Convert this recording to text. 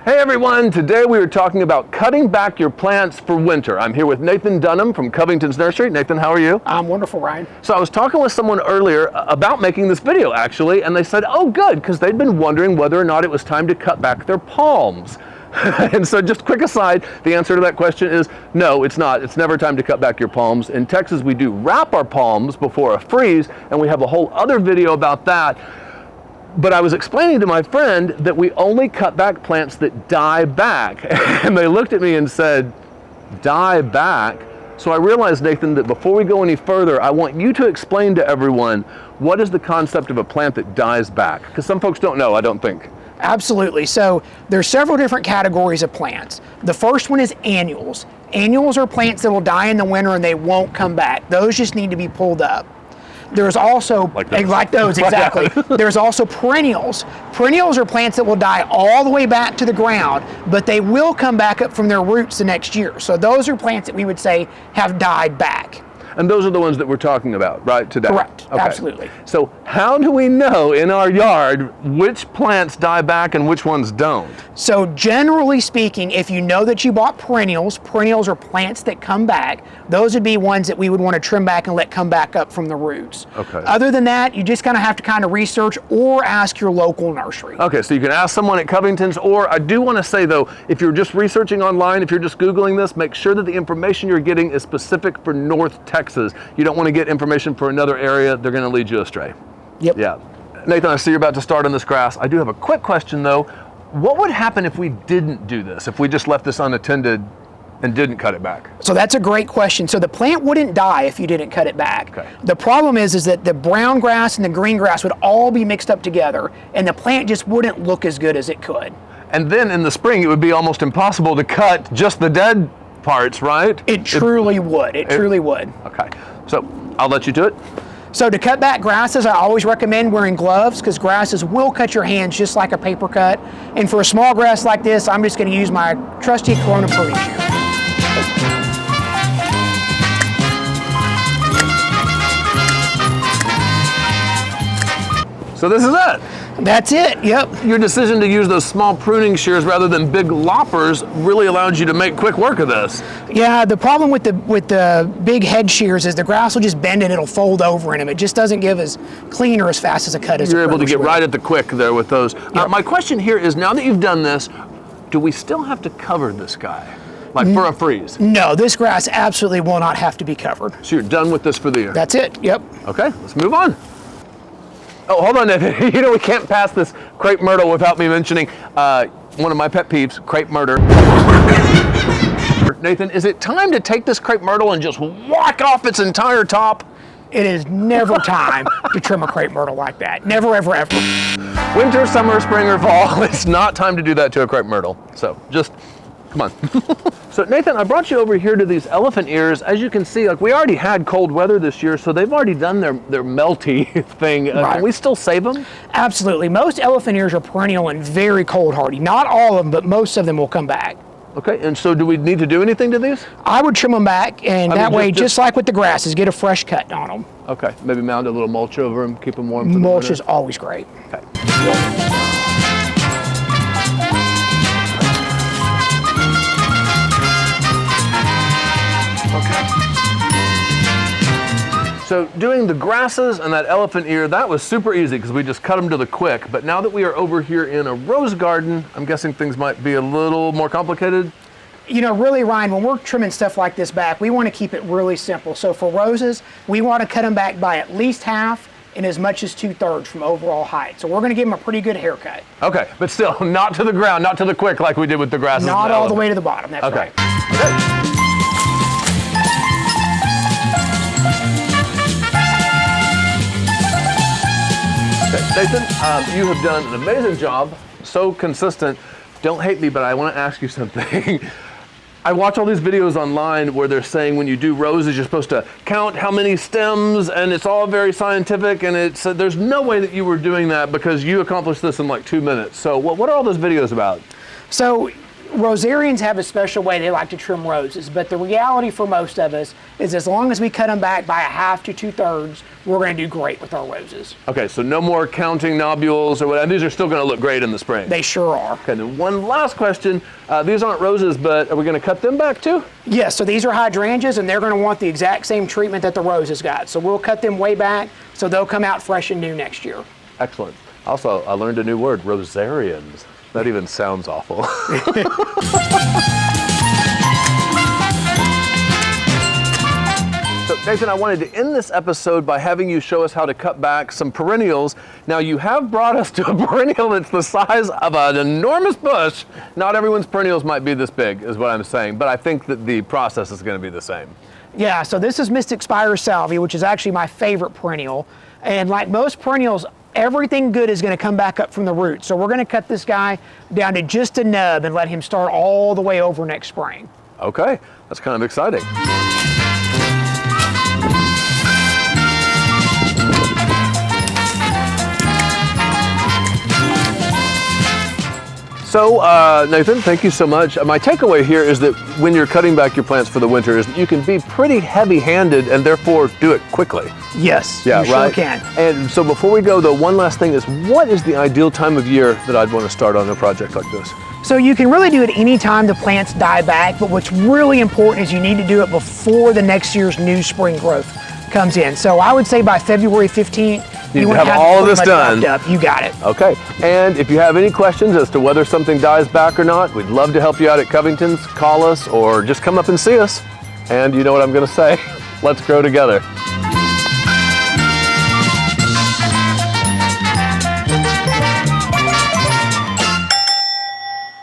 Hey everyone, today we are talking about cutting back your plants for winter. I'm here with Nathan Dunham from Covington Nursery. Nathan, how are you? I'm wonderful, Ryan. So I was talking with someone earlier about making this video actually, and they said, oh good, because they'd been wondering whether or not it was time to cut back their palms. And so just quick aside, the answer to that question is no, it's not. It's never time to cut back your palms. In Texas, we do wrap our palms before a freeze, and we have a whole other video about that. But I was explaining to my friend that we only cut back plants that die back. And they looked at me and said, die back? So I realized, Nathan, that before we go any further, I want you to explain to everyone what is the concept of a plant that dies back? Because some folks don't know, I don't think. Absolutely. So there's several different categories of plants. The first one is annuals. Annuals are plants that will die in the winter and they won't come back. Those just need to be pulled up. There's also, like those, exactly. There's also perennials. Perennials are plants that will die all the way back to the ground, but they will come back up from their roots the next year. So those are plants that we would say have died back. And those are the ones that we're talking about, right, today? Correct, okay. Absolutely. So how do we know in our yard which plants die back and which ones don't? So generally speaking, if you know that you bought perennials are plants that come back. Those would be ones that we would want to trim back and let come back up from the roots. Okay. Other than that, you just kind of have to kind of research or ask your local nursery. Okay, so you can ask someone at Covington's, or I do want to say though, if you're just researching online, if you're just Googling this, make sure that the information you're getting is specific for North Texas. You don't want to get information for another area, they're going to lead you astray. Yep. Yeah. Nathan, I see you're about to start on this grass. I do have a quick question though. What would happen if we didn't do this, if we just left this unattended and didn't cut it back? So that's a great question. So the plant wouldn't die if you didn't cut it back. Okay. The problem is that the brown grass and the green grass would all be mixed up together and the plant just wouldn't look as good as it could. And then in the spring, it would be almost impossible to cut just the dead parts, right? It truly would. It truly would. Okay, so I'll let you do it. So to cut back grasses, I always recommend wearing gloves because grasses will cut your hands just like a paper cut. And for a small grass like this, I'm just going to use my trusty Corona pruning shear. So this is it. That's it, yep. Your decision to use those small pruning shears rather than big loppers really allowed you to make quick work of this. Yeah, the problem with the big head shears is the grass will just bend and it'll fold over in them. It just doesn't give as clean or as fast as a cut as you're able to get right at the quick there with those. Yep. My question here is, now that you've done this, do we still have to cover this guy? Like for a freeze? No, this grass absolutely will not have to be covered. So you're done with this for the year? That's it, yep. Okay, let's move on. Oh, hold on, Nathan. You know, we can't pass this crape myrtle without me mentioning one of my pet peeves, crape murder. Nathan, is it time to take this crape myrtle and just whack off its entire top? It is never time to trim a crape myrtle like that. Never, ever, ever. Winter, summer, spring, or fall, it's not time to do that to a crape myrtle. So just, come on. So Nathan, I brought you over here to these elephant ears. As you can see, like we already had cold weather this year, so they've already done their melty thing. Right. Can we still save them? Absolutely. Most elephant ears are perennial and very cold hardy. Not all of them, but most of them will come back. Okay, and so do we need to do anything to these? I would trim them back, and that way, just like with the grasses, get a fresh cut on them. Okay, maybe mound a little mulch over them, keep them warm for mulch the is always great. Okay. So doing the grasses and that elephant ear, that was super easy because we just cut them to the quick. But now that we are over here in a rose garden, I'm guessing things might be a little more complicated. You know, really, Ryan, when we're trimming stuff like this back, we want to keep it really simple. So for roses, we want to cut them back by at least half and as much as 2/3 from overall height. So we're going to give them a pretty good haircut. Okay, but still, not to the ground, not to the quick like we did with the grasses. Not all the way to the bottom, that's right. Okay. Nathan, you have done an amazing job, so consistent. Don't hate me, but I want to ask you something. I watch all these videos online where they're saying when you do roses, you're supposed to count how many stems, and it's all very scientific, and there's no way that you were doing that because you accomplished this in like 2 minutes. So what are all those videos about? So Rosarians have a special way they like to trim roses, but the reality for most of us is as long as we cut them back by 1/2 to 2/3, we're going to do great with our roses. Okay, so no more counting nobules or whatever. These are still going to look great in the spring. They sure are. Okay, then one last question. These aren't roses, but are we going to cut them back too? Yes, so these are hydrangeas, and they're going to want the exact same treatment that the roses got. So we'll cut them way back, so they'll come out fresh and new next year. Excellent. Also, I learned a new word, rosarians. That even sounds awful. So Nathan, I wanted to end this episode by having you show us how to cut back some perennials. Now you have brought us to a perennial that's the size of an enormous bush. Not everyone's perennials might be this big, is what I'm saying, but I think that the process is going to be the same. Yeah, so this is Mystic Spire Salvia, which is actually my favorite perennial. And like most perennials, everything good is going to come back up from the root. So we're going to cut this guy down to just a nub and let him start all the way over next spring. Okay, that's kind of exciting. So, Nathan, thank you so much. My takeaway here is that when you're cutting back your plants for the winter is that you can be pretty heavy-handed and therefore do it quickly. Yes, yeah, you right? sure can. And so before we go, though, one last thing is, what is the ideal time of year that I'd want to start on a project like this? So you can really do it any time the plants die back, but what's really important is you need to do it before the next year's new spring growth comes in. So I would say by February 15th, you want to have all of this done. Up. You got it. Okay, and if you have any questions as to whether something dies back or not, we'd love to help you out at Covington's. Call us or just come up and see us. And you know what I'm going to say, let's grow together.